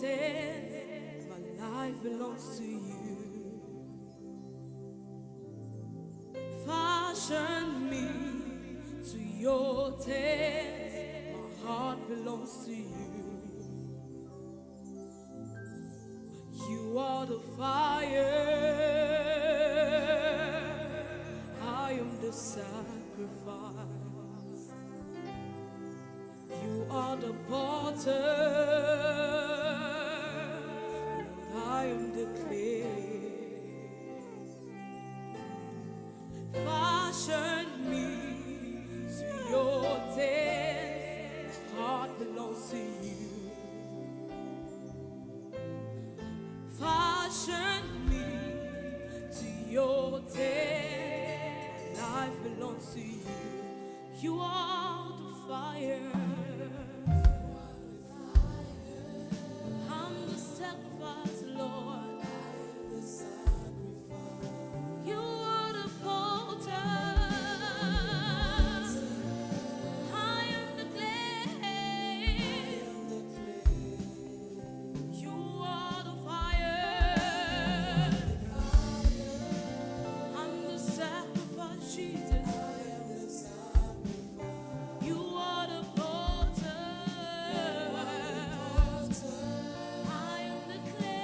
taste. My life belongs to you. Fashion me to your taste. My heart belongs to you. You are the fire, I am the sacrifice. You are the potter, Lord, I am the clay. Fashion me to your taste. My heart belongs to you. Fashion me to your taste. Life belongs to you. You are the fire. I'm the sacrifice, Lord. You are the potter. I am the clay. You are the fire. I'm the sacrifice, Jesus. You are the potter. I am the clay.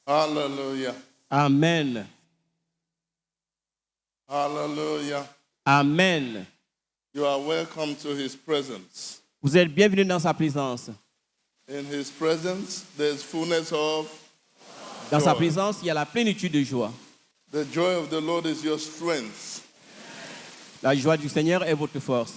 Hallelujah. Amen. Hallelujah. Amen. You are welcome to his presence. Vous êtes bienvenus dans sa présence. In his presence, there's fullness of Dans sa joy. présence, il y a la plénitude de joie. The joy of the Lord is your strength. La joie du Seigneur est votre force.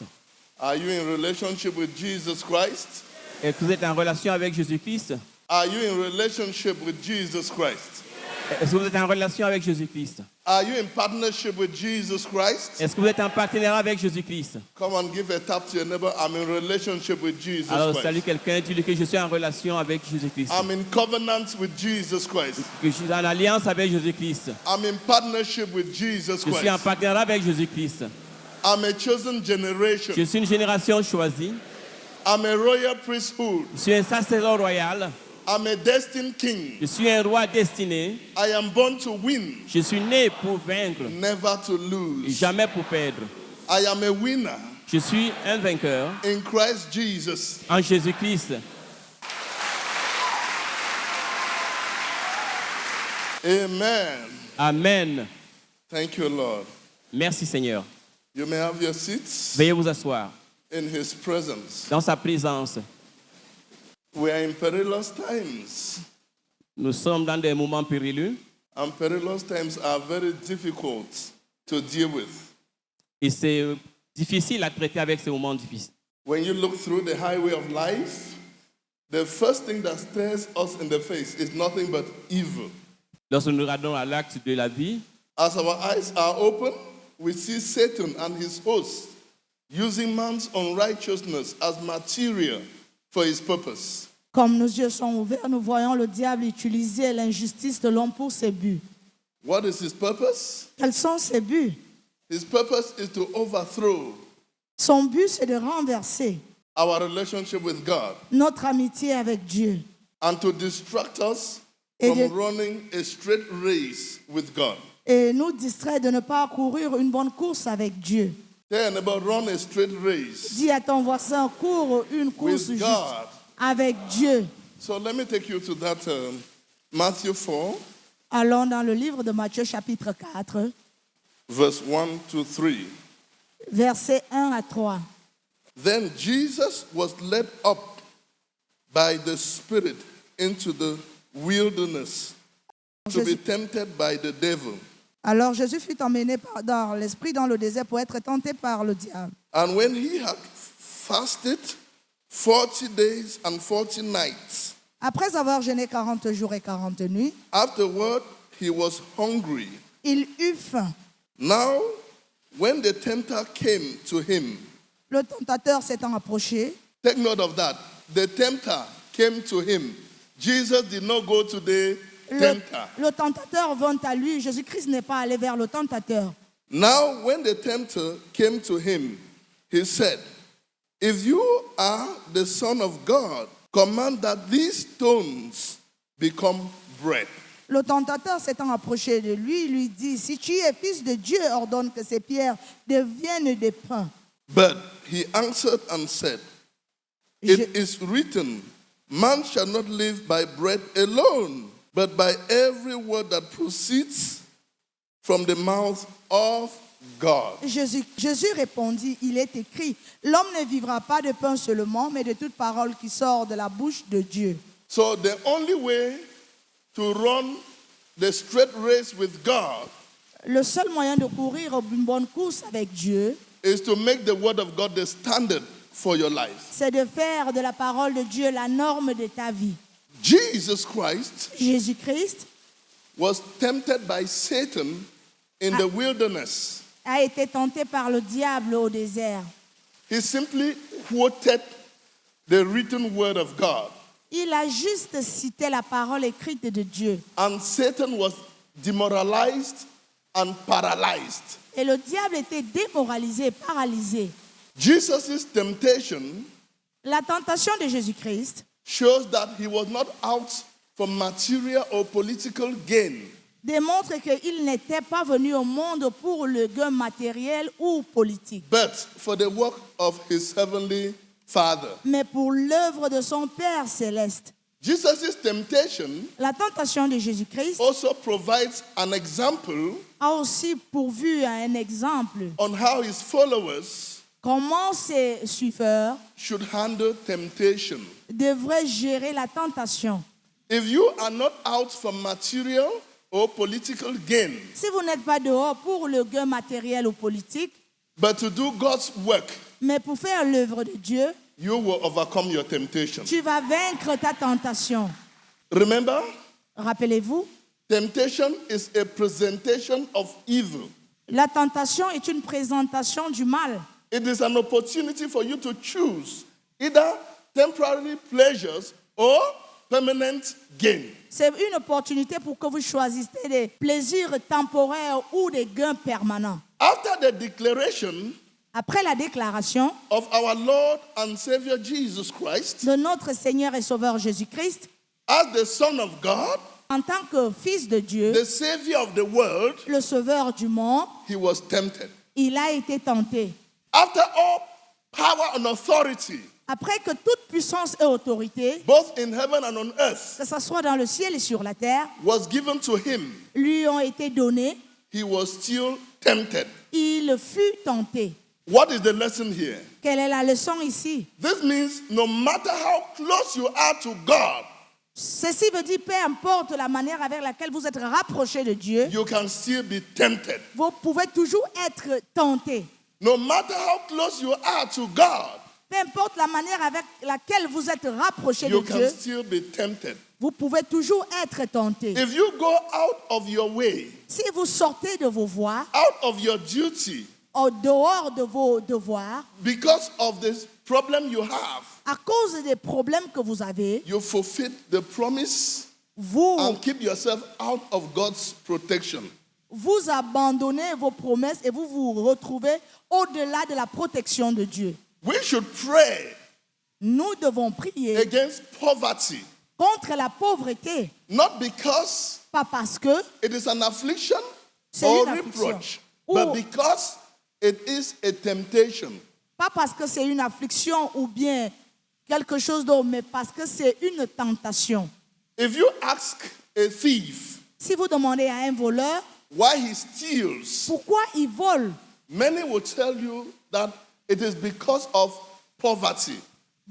Are you in relationship with Jesus Christ? Est-ce que vous êtes en relation avec Jésus-Christ? Are you in relationship with Jesus Christ? Est-ce que vous êtes en relation avec Jésus-Christ? Are you in partnership with Jesus Christ? Est-ce que vous êtes en partenariat avec Jésus-Christ? Come on, give a tap to your neighbor. I'm in relationship with Jesus Alors, Christ. salue quelqu'un, dis-lui que je suis en relation avec Jésus-Christ. I'm in covenant with Jesus Christ. Que je suis en alliance avec Jésus-Christ. I'm in partnership with Jesus Je suis en Christ. partenariat avec Jésus-Christ. I'm a chosen generation. Je suis une génération choisie. I'm a royal priesthood. Je suis un sacerdoce royal. I'm a destined king. Je suis un roi destiné. I am born to win, Je suis né pour vaincre never to et lose. jamais pour perdre. I am a winner Je suis un vainqueur in Christ Jesus. en Jésus-Christ. Amen. Amen. Thank you, Lord. Merci Seigneur. You may have your seats Veuillez vous asseoir in his presence. dans sa présence. We are in perilous times, Nous sommes dans des moments périlleux and perilous times are very difficult to deal with. et c'est difficile à traiter avec ces moments difficiles. When you look through the highway of life, the first thing that stares us in the face is nothing but evil. Lorsque nous regardons à l'acte de la vie, As our eyes are open, we see Satan and his hosts using man's unrighteousness as material for his purpose. Comme nos yeux sont ouverts, nous voyons le diable utiliser l'injustice de l'homme pour ses buts. What is his purpose? Quels sont ses buts? His purpose is to overthrow Son but, c'est de renverser our relationship with God notre amitié avec Dieu and to distract us Et from de- running a straight race with God. et nous distraire de ne pas courir une bonne course avec Dieu. Tell your neighbor, run a straight race Dis à ton voisin, cours une course with juste God. avec Dieu. So let me take you to that Matthew 4, Allons dans le livre de Matthieu chapitre 4, verse 1 to 3. versets 1 à 3. Then Jesus was led up by the Spirit into the wilderness to be tempted by the devil. Alors Jésus fut emmené dans l'esprit dans le désert pour être tenté par le diable. And when he had fasted 40 days and 40 nights, Après avoir jeûné 40 jours et 40 nuits, afterward he was hungry. il eut faim. Now, when the tempter came to him, Le tentateur s'étant approché, take note of that. The tempter came to him. Jesus did not go to the tempter. le tentateur vint à lui. Jésus-Christ n'est pas allé vers le tentateur. Now, when the tempter came to him, he said, if you are the Son of God, command that these stones become bread. Le tentateur s'étant approché de lui, lui dit, si tu es fils de Dieu, ordonne que ces pierres deviennent des pains. But he answered and said, Je- it is written, man shall not live by bread alone, but by every word that proceeds from the mouth of God. Jésus répondit, il est écrit, l'homme ne vivra pas de pain seulement, mais de toute parole qui sort de la bouche de Dieu. So the only way to run the straight race with God Le seul moyen de courir une bonne course avec Dieu, is to make the word of God the standard for your life. c'est de faire de la parole de Dieu la norme de ta vie. Jesus Christ Jésus-Christ was tempted by Satan in the wilderness. a été tenté par le diable au désert. He simply quoted the written word of God. Il a juste cité la parole écrite de Dieu. And Satan was demoralized and paralyzed. Et le diable était démoralisé, paralysé. Jesus' temptation La tentation de Jésus-Christ shows that he was not out for material or political gain, démontre qu'il n'était pas venu au monde pour le gain matériel ou politique, but for the work of his heavenly Father. mais pour l'œuvre de son Père céleste. Jesus' temptation La tentation de Jésus-Christ also provides an example a aussi pourvu un exemple on how his followers comment ses suiveurs should handle temptation. devraient gérer la tentation. If you are not out for material or political gain, Si vous n'êtes pas dehors pour le gain matériel ou politique, but to do God's work, mais pour faire l'œuvre de Dieu, you will overcome your temptation. tu vas vaincre ta tentation. Remember, Rappelez-vous, temptation is a presentation of evil. la tentation est une présentation du mal. It is an opportunity for you to choose either temporary pleasures or permanent gain. C'est une opportunité pour que vous choisissiez des plaisirs temporaires ou des gains permanents. After the declaration Après la déclaration of our Lord and Savior Jesus Christ de notre Seigneur et Sauveur Jésus-Christ, as the Son of God, en tant que Fils de Dieu, the Savior of the world, le Sauveur du monde, he was tempted. il a été tenté. After all power and authority, Après que toute puissance et autorité, both in heaven and on earth, que ce soit dans le ciel et sur la terre, was given to him, lui ont été données, he was still tempted. il fut tenté. What is the lesson here? Quelle est la leçon ici? This means no matter how close you are to God, Ceci veut dire, peu importe la manière avec laquelle vous êtes rapproché de Dieu, you can still be tempted. vous pouvez toujours être tenté. No matter how close you are to God, Peu importe la manière avec laquelle vous êtes rapproché de you can Dieu, still be tempted. vous pouvez toujours être tenté. If you go out of your way, Si vous sortez de vos voies, out of your duty, au dehors de vos devoirs, because of this problem you have, à cause des problèmes que vous avez, you fulfill the promise vous, and keep yourself out of God's protection. vous abandonnez vos promesses et vous vous retrouvez au-delà de la protection de Dieu. We should pray Nous devons prier against poverty, contre la pauvreté, not because pas parce que it is an affliction c'est or une affliction, reproach, ou but because it is a temptation. pas parce que c'est une affliction ou bien quelque chose d'autre, mais parce que c'est une tentation. If you ask a thief Si vous demandez à un voleur why he steals, pourquoi il vole, many will tell you that it is because of poverty.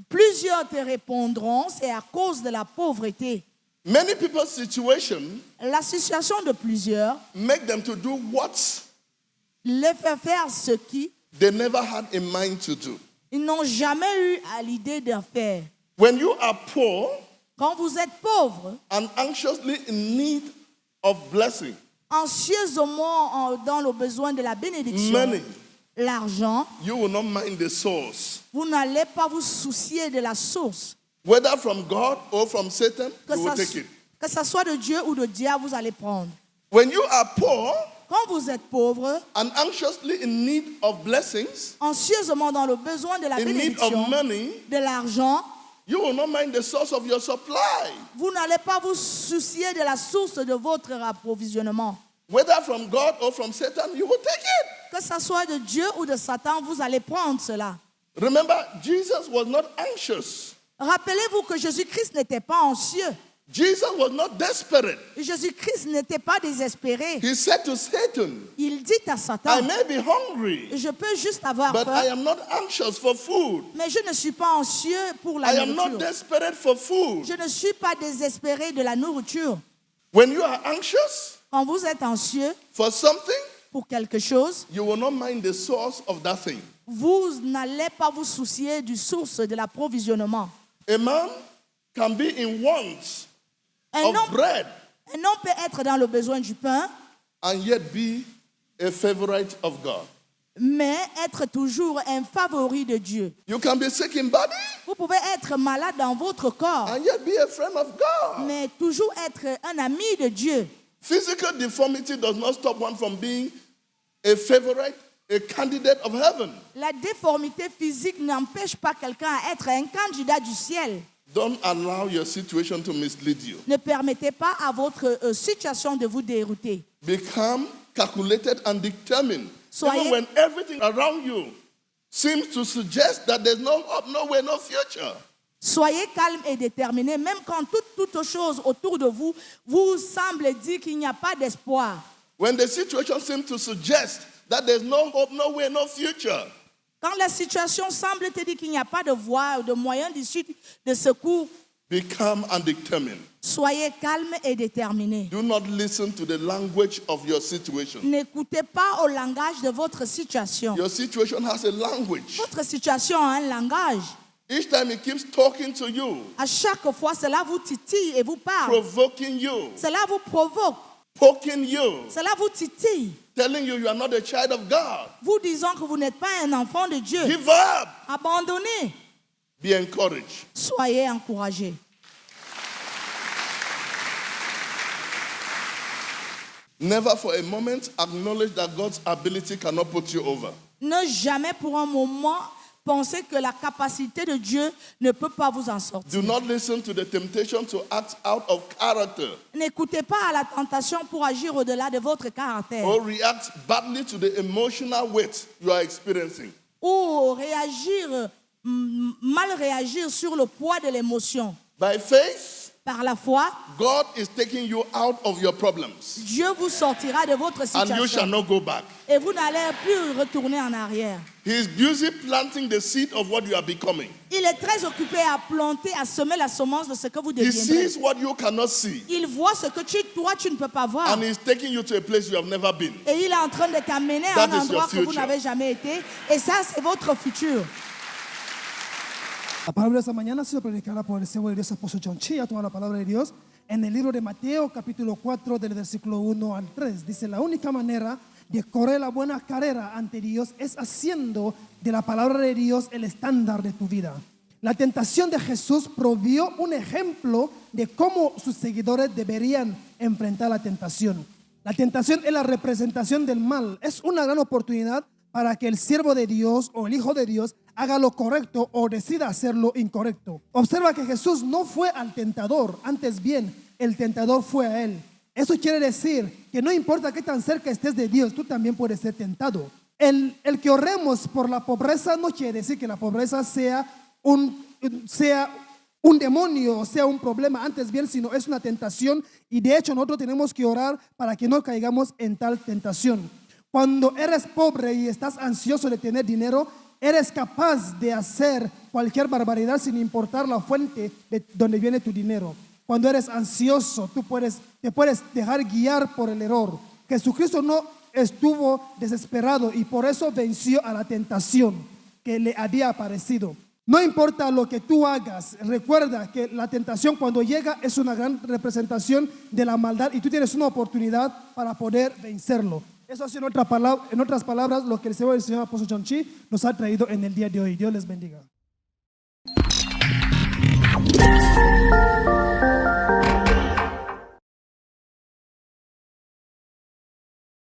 plusieurs te répondront c'est à cause de la pauvreté. Many people's situation La situation de plusieurs make them to do what les fait faire ce qui they never had in mind to do. ils n'ont jamais eu à l'idée de faire. When you are poor Quand vous êtes pauvre, and anxiously in need of blessing, anxieusement dans le besoin de la bénédiction, money, l'argent, you will not mind the source. vous n'allez pas vous soucier de la source. Whether from God or from Satan, Que you will take it. ça soit de Dieu ou de diable, vous allez prendre. When you are poor Quand vous êtes pauvre, and anxiously in need of blessings, anxieusement dans le besoin de la in need bénédiction, of money, de l'argent, you will not mind the source of your supply. vous n'allez pas vous soucier de la source de votre approvisionnement. Whether from God or from Satan, you will take it. Que ça soit de Dieu ou de Satan, vous allez prendre cela. Remember, Jesus was not anxious. Rappelez-vous que Jésus-Christ n'était pas anxieux. Jesus was not desperate. Jésus-Christ n'était pas désespéré. He said to Satan, Il dit à I Satan, may be hungry, je peux juste avoir but I faim, am not anxious for food. mais je ne suis pas anxieux pour la I am not nourriture. desperate for food. Je ne suis pas désespéré de la nourriture. When you are anxious Quand vous êtes anxieux for something, pour quelque chose, you will not mind the source of that thing. vous n'allez pas vous soucier du source de l'approvisionnement. A man can be in want Un of homme, bread un homme peut être dans le besoin du pain, and yet be a favorite of God. mais être toujours un favori de Dieu. You can be sick in body Vous pouvez être malade dans votre corps, and yet be a friend of God. mais toujours être un ami de Dieu. Physical deformity does not stop one from being a favorite, a candidate of heaven. La déformité physique n'empêche pas quelqu'un à être un candidat du ciel. Don't allow your situation to mislead you. Ne permettez pas à votre situation de vous dérouter. Become calculated and determined. Soyez- Even when everything around you seems to suggest that there's no hope, no way, no future. Soyez calme et déterminé, même quand toute chose autour de vous vous semble dire qu'il n'y a pas d'espoir. When the situation seems to suggest that there's no hope, no way, no future, Quand la situation semble te dire qu'il n'y a pas de voie ou de moyen d'issue de secours, be calm and determined. soyez calme et déterminé. Do not listen to the language of your situation. N'écoutez pas au langage de votre situation. Your situation has a language. Votre situation a un langage. Each time it keeps talking to you, À chaque fois, cela vous titille et vous parle. provoking you, Cela vous provoque. poking you, Cela vous titille. telling you are not a child of God. Vous disant que vous n'êtes pas un enfant de Dieu. Give up. Abandonnez. Be encouraged. Soyez encouragés. Never for a moment acknowledge that God's ability cannot put you over. Ne jamais pour un moment penser que la capacité de Dieu ne peut pas vous en sortir. Do not listen to the temptation to act out of character N'écoutez pas à la tentation pour agir au-delà de votre caractère or react badly to the emotional weight you are experiencing. ou mal réagir sur le poids de l'émotion. By faith, Par la foi, God is taking you out of your problems Dieu vous sortira de votre and you shall situation not go back. et vous n'allez plus retourner en arrière. He is busy planting the seed of what you are becoming. Il est très occupé à planter, à semer la semence de ce que vous He deviendrez. sees what you cannot see Il voit ce que toi, tu ne peux pas voir. and he's taking you to a place you have never been. Et il est en train de t'amener à That un is your endroit que vous future. n'avez jamais été. Et ça, c'est votre futur. La palabra de esta mañana ha sido predicada por el siervo de Dios, apóstol John Chi. Toma la palabra de Dios en el libro de Mateo, capítulo 4, del versículo 1 al 3. Dice, la única manera de correr la buena carrera ante Dios es haciendo de la palabra de Dios el estándar de tu vida. La tentación de Jesús proveyó un ejemplo de cómo sus seguidores deberían enfrentar la tentación. La tentación es la representación del mal. Es una gran oportunidad para que el siervo de Dios o el hijo de Dios haga lo correcto o decida hacer lo incorrecto. Observa que Jesús no fue al tentador, antes bien, el tentador fue a él. Eso quiere decir que no importa qué tan cerca estés de Dios, tú también puedes ser tentado. El que oremos por la pobreza no quiere decir que la pobreza sea un demonio o sea un problema, antes bien, sino es una tentación y de hecho nosotros tenemos que orar para que no caigamos en tal tentación. Cuando eres pobre y estás ansioso de tener dinero, eres capaz de hacer cualquier barbaridad sin importar la fuente de donde viene tu dinero. Cuando eres ansioso, te puedes dejar guiar por el error. Jesucristo no estuvo desesperado y por eso venció a la tentación que le había aparecido. No importa lo que tú hagas, recuerda que la tentación cuando llega es una gran representación de la maldad y tú tienes una oportunidad para poder vencerlo. Eso ha sido en otras palabras lo que el Señor apóstol John Chi nos ha traído en el día de hoy. Dios les bendiga.